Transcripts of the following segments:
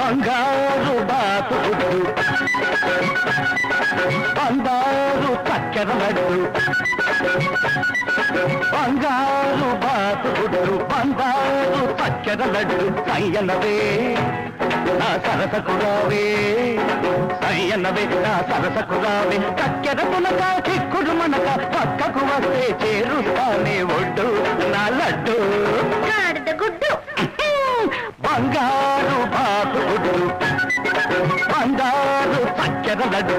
బంగారు బాతుడు బంగారు చక్కెర లడ్డు బంగారు బాతుడు బంగారు చక్కెర లడ్డు సయ్యనవే నా సరసకు రావే సయ్యనవే నా సరసకు రావే చక్కెర పునక చిక్కుడు మనక పక్కకు వస్తే చేరుస్తానే ఒడ్డు నా లడ్డు గుడ్డు బంగారు బాతుడు బంగారు చక్కెర లడ్డు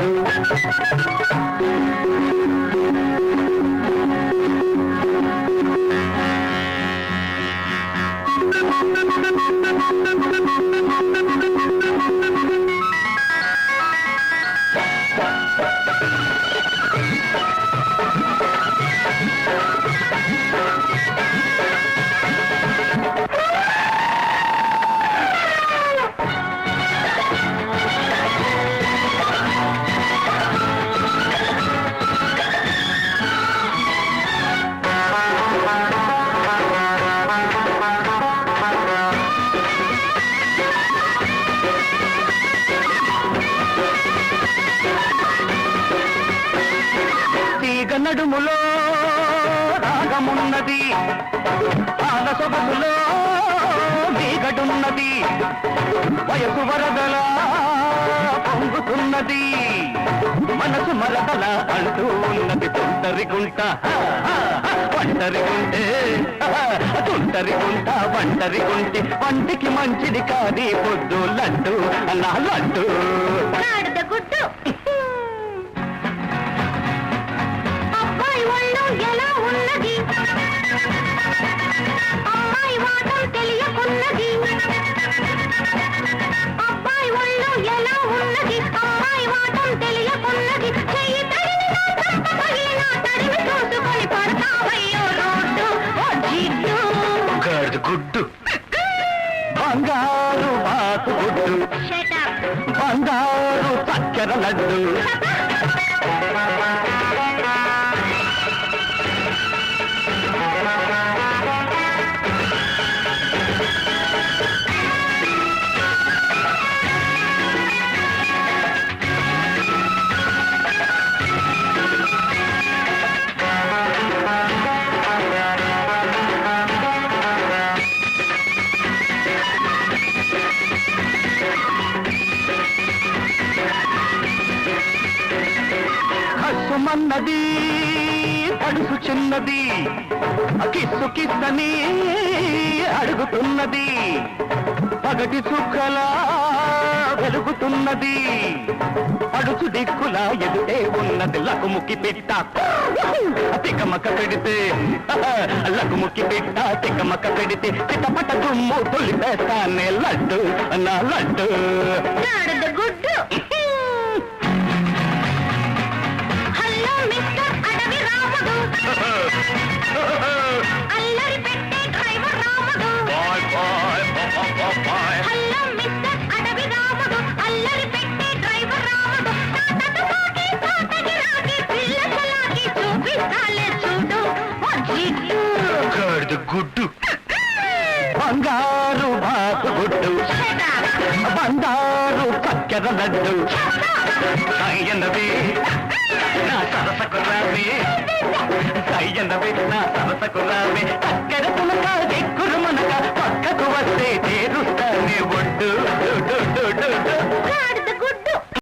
నడుములో రాగమున్నది ఆన సొగసులో మీగడున్నది వయసు వరదల పొంగుతున్నది మనసు మరదల అంటూ ఉన్నది తుంటరి గుంట వంటరి గుంటే తుంటరి గుంట వంటరి గుంటే వంటికి మంచిది కాది పొద్దు లడ్డు నా లడ్డు గుడ్డు ఎలా ఉన్నది అమ్మాయి వాటం తెలియకున్నది అబ్బాయి ఒళ్ళు ఎలా ఉన్నది అమ్మాయి వాటం తెలియకున్నది చెయ్యి తగిలినా తడివి చూసుకొని పడతావయ్యో రోడ్డు జిడ్డు గుడ్డు బంగారు బాతు గుడ్డు బంగారు చక్కెర లడ్డు మన్నది పడుసు చిన్నది కిస్సు కిస్సని అడుగుతున్నది పగటి చుక్కలా వెలుగుతున్నది పడుచు దిక్కులా ఎదుటే ఉన్నది లకుముకి పెట్ట తికమక పెడితే లకుముకి పెట్ట తికమక పెడితే చిటపట దుమ్ము తొలిపేస్తానే లడ్డు నా లడ్డు గుడ్డు అల్లరి పెట్టే డ్రైవర్ రాముడు హలో మిస్టర్ అడవి రాముడు అల్లరి పెట్టే డ్రైవర్ రాముడు పిల్లలాగి చూపిస్తాలే చూడు గుడ్డు బంగారు బాతు గుడ్డు బంగారు చక్కెర లడ్డు సయ్యనవే నా సరసకు రావే సయ్యనవే నా సరసకు రావే